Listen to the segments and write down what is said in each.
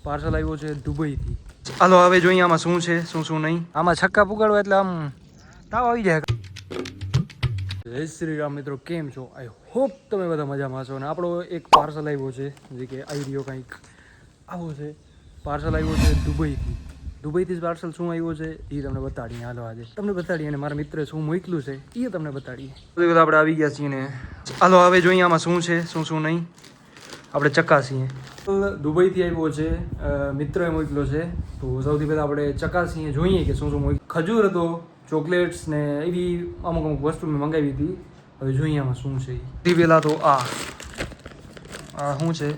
Parcel આવ્યો છે દુબઈથી. હાલો હવે જોઈએ આમાં શું છે શું નહીં. આમાં છક્કા પુગાડવા એટલે આમ તાવ આવી જાય. જય શ્રી રામ મિત્રો, કેમ છો? આઈ હોપ તમે બધા મજામાં છો. અને આપણો એક પાર્સલ આવ્યો છે જે કે આવી રહ્યો કંઈક આવો છે. પાર્સલ આવ્યો છે દુબઈથી પાર્સલ શું આવ્યો છે એ તમને બતાડીએ. હાલો આજે તમને બતાડીએ અને મારા મિત્રે શું મોકલ્યું છે એ તમને બતાડીએ. બધા આપણે આવી ગયા છીએ ને હાલો હવે જોઈએ આમાં શું છે શું નહીં. આપણે ચકાસીએ. દુબઈથી આવ્યો છે, મિત્રએ મોકલ્યો છે. તો સૌથી પહેલાં આપણે ચકાસીએ, જોઈએ કે શું મોકલ્યું. ખજૂર હતો, ચોકલેટ્સ ને એવી અમુક વસ્તુ મેં મંગાવી હતી. હવે જોઈએ આમાં શું છે. સૌથી પહેલાં તો આ શું છે?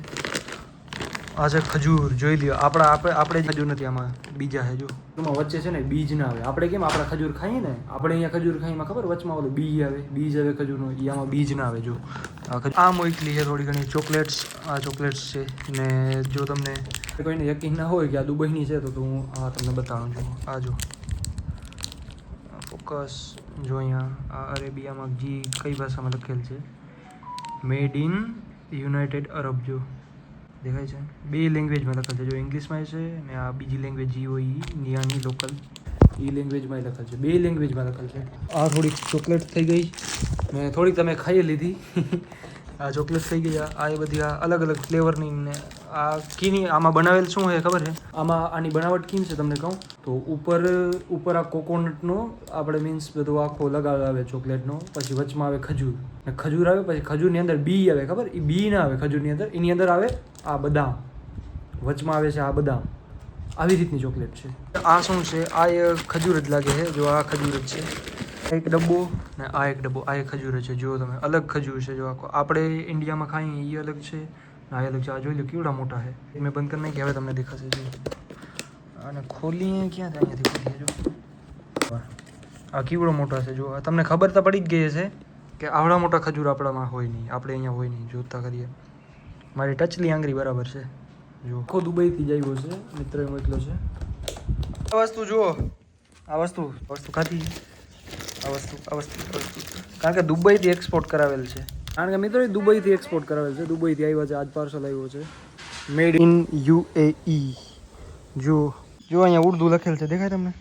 આ છે ખજૂર. જોઈ લ્યો. આપણે ખજૂર નથી, આમાં બીજા છે. જો એમાં વચ્ચે છે ને બીજ ના આવે. આપણે કેમ આપણા ખજૂર ખાઈએ ને, આપણે અહીંયા ખજૂર ખાઈમાં ખબર વચમાં ઓલું બીજ આવે ખજૂરનો, એ આમાં બીજ ના આવે. જો આ મોકલી છે થોડી ઘણી ચોકલેટ્સ. આ ચોકલેટ્સ છે ને જો તમને કોઈને યકીન ના હોય કે આ દુબઈની છે તો હું આ તમને બતાવું છું. આ જો ફોકસ જો અહીંયા આ અરેબિયામાં જી કઈ ભાષામાં લખેલ છે, મેડ ઇન યુનાઇટેડ અરબ. જો દેખાય છે, બે લેંગ્વેજમાં લખેલ છે. જો ઇંગ્લિશમાં છે ને આ બીજી લેંગ્વેજ જે હોય નિયાની લોકલ એ લેંગ્વેજમાં લખેલ છે. બે લેંગ્વેજમાં લખેલ છે. આ થોડીક ચોકલેટ થઈ ગઈ ને થોડીક તમે ખાઈ લીધી. આ ચોકલેટ થઈ ગઈ. આ એ બધી આ અલગ અલગ ફ્લેવરની ને આ કીની આમાં બનાવેલ શું છે ખબર છે? આમાં આની બનાવટ કેમ છે તમને કહું તો ઉપર આ કોકોનટનો આપણે મીન્સ બધો આખો લગાવ આવે ચોકલેટનો. પછી વચમાં આવે ખજૂર ને ખજૂર આવે. પછી ખજૂરની અંદર બી આવે. ખબર? એ બી ના આવે ખજૂરની અંદર. એની અંદર આવે આ બદામ. વચમાં આવે છે આ બદામ. આવી રીતની ચોકલેટ છે. આ શું છે? આ એ ખજૂર જ લાગે છે. જો આ ખજૂર જ છે. એક ડબ્બો ને આ એક ડબ્બો. આ એક ખજૂર છે. જો તમે અલગ ખજૂર છે. જો આખો આપણે ઇન્ડિયામાં ખાઈએ એ અલગ છે, આ અલગ છે. આ જોઈ લો કેવડા મોટા છે. મેં બંધ કરી નાખી, હવે તમને દેખાશે. જો અને ખોલીએ ક્યાં થાય? અહીંયાથી ખોલીએ. જો આ કેવડો મોટા છે. જો તમને ખબર તો પડી જ ગઈ છે કે આવડા મોટા ખજૂર આપણામાં હોય નહીં, આપણે અહીંયા હોય નહીં. જોતા કરીએ. મારી ટચલી આંગળી બરાબર છે. જો આખો દુબઈથી જ આવ્યો છે, મિત્રએ મોકલ્યો છે. આ વસ્તુ જુઓ, આ વસ્તુ ખાધી. આ વસ્તુ કારણ કે દુબઈથી એક્સપોર્ટ કરાવેલ છે. કારણ કે મિત્રો દુબઈથી એક્સપોર્ટ કરાવેલ છે. દુબઈથી આવ્યા છે. આજ પાર્સલ આવ્યો છે. Made in UAE. જો અહીંયા ઉર્દુ લખેલ છે, દેખાય તમને?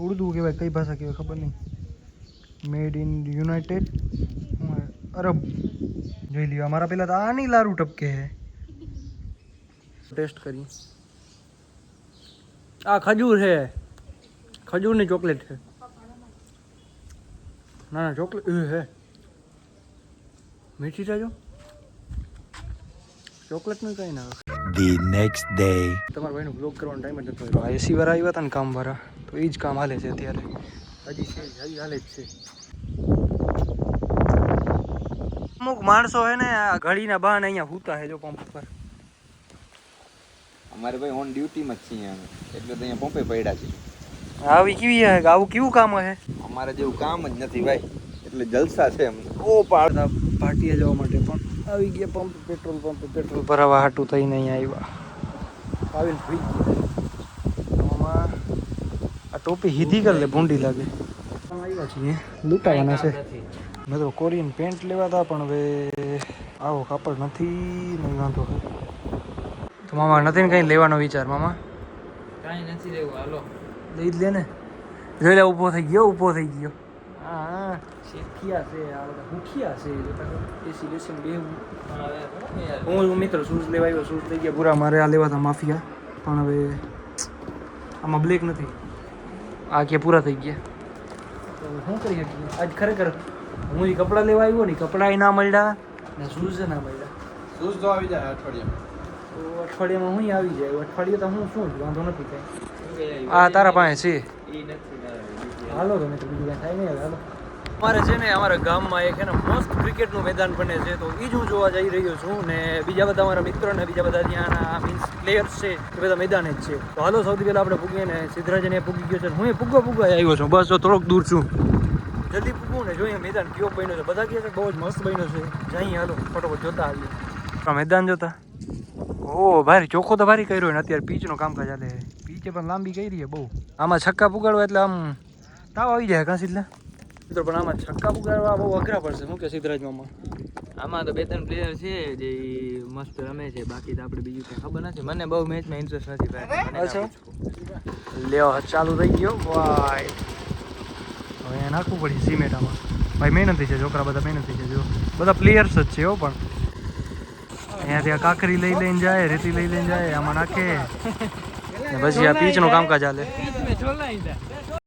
ઉર્દુ કહેવાય, કઈ ભાષા કહેવાય ખબર નહીં. મેડ ઇન યુનાઇટેડ અરબ. જોઈ લ્યો. અમારા પહેલાં તો આની લારું ટપકે છે. ટેસ્ટ કરી. આ ખજૂર છે, ખજૂરની ચોકલેટ છે. ના ચોકલેટ હે મીઠી છે. જો ચોકલેટનું કંઈ ના. The next day. તમારા ભાઈનો બ્લોગ કરવાનો ટાઈમ જ નતો. એસી વાળા આવ્યા હતા ને કામવાળા, તો એ જ કામ હાલે છે અત્યારે. હજી હાલે જ છે. અમુક માણસો હે ને આ ઘડીના બહાને અહીંયા સૂતા છે. જો પંપ પર અમારે ભાઈ ઓન ડ્યુટીમાં જ છીએ અમે, એટલે તો અહીંયા પંપે પડ્યા છે. આવી કેવી હે? આવું કેવું કામ હે? અમારે જેવું કામ જ નથી ભાઈ, એટલે જલસા છે અમને. ઓ પાર્ટીએ જવા માટે પણ આવી ગયા પંપ. પેટ્રોલ ભરાવા હાટું થઈને અહીંયા આવ્યા. આવીને ફ્રી આમાં આ ટોપી હીધી કરી લે, ભૂંડી લાગે. આવ્યા છીએ લૂંટાવાના છે. મેં તો કોરિયન પેન્ટ લેવા હતા પણ હવે આવો કાપડ નથી. નહીં વાંધો. તો મામા નથી ને કંઈ લેવાનો વિચાર? મામા કાંઈ નથી લેવું, હાલો લઈ જ લે ને. જોઈ લે, ઊભો થઈ ગયો. હા શેખિયા છે આ બધા, ભૂખિયા છે. એસી બેસીને બેહું. હું મિત્ર શૂઝ લેવા આવ્યો. શૂઝ થઈ ગયા પૂરા. મારે આ લેવા હતા માફિયા, પણ હવે આમાં બ્લેક નથી. આ કે પૂરા થઈ ગયા. તો શું કરી શકીએ? આજ ખરેખર હું એ કપડાં લેવા આવ્યો ને, કપડાં ના મળ્યા ને શૂઝ ના મળ્યા. શૂઝ તો આવી જાય અઠવાડિયામાં. તો અઠવાડિયામાં હું આવી જાય. અઠવાડિયે તો હું શું જ વાંધો નથી કાંઈ. આ તારા પાસે છે. હાલો તો મિત્ર, બીજું કાંઈ થાય નહીં હવે. હાલો. અમારે છે ને અમારા ગામમાં એક ને મસ્ત ક્રિકેટનું મેદાન બને છે, તો એ જ હું જોવા જઈ રહ્યો છું. ને બીજા બધા અમારા મિત્રો ને બીજા બધા ત્યાંના મીન્સ પ્લેયર્સ છે એ બધા મેદાને જ છે. તો હાલો સૌથી પહેલાં આપણે પૂગીએ ને સિદ્ધરાજને પૂગી ગયો છે. હું એ પૂગવા આવ્યો છું. બસ જો થોડોક દૂર છું. જલ્દી પૂગવું ને જોઈએ મેદાન કેવો બન્યો છે. બધા કહે છે બહુ જ મસ્ત બન્યો છે. જઈએ હાલો ફટોફટ જોતા આવીએ. મેદાન જોતા. ઓ ભારી ચોખ્ખો તો ભારી કર્યો ને. અત્યારે પીચનો કામકાજ ચાલે. પીચે પણ લાંબી કરી છે બહુ. આમાં છક્કા પુગાડવા એટલે આમ તાવ આવી જાય કાં સિદ્ધલા મિત્રો. પણ આમાં છક્કા પુગાડવા બહુ અઘરા પડશે. શું કે સિદ્ધરાજ મામા? આમાં તો 2-3 પ્લેયર છે જે ઈ મસ્ત રમે છે, બાકી તો આપણે બીજું કઈ ખબર નથી. મને બહુ મેચમાં ઇન્ટરેસ્ટ નથી ભાઈ. મને ના અચ્છા. પૂછવું. લ્યો ચાલુ થઈ ગયો ભાઈ. હવે અહીંયા નાખવું પડી સિમેન્ટ આમાં. ભાઈ મહેનતી છે છોકરા, બધા મહેનતી છે. જો બધા પ્લેયર્સ જ છે હો, પણ અહીંયાથી આ કાકરી લઈને જાય, રેતી લઈને જાય, આમાં નાખે ને પછી આ પીચનું કામકાજ ચાલે. बीच में छोड़ना ही था.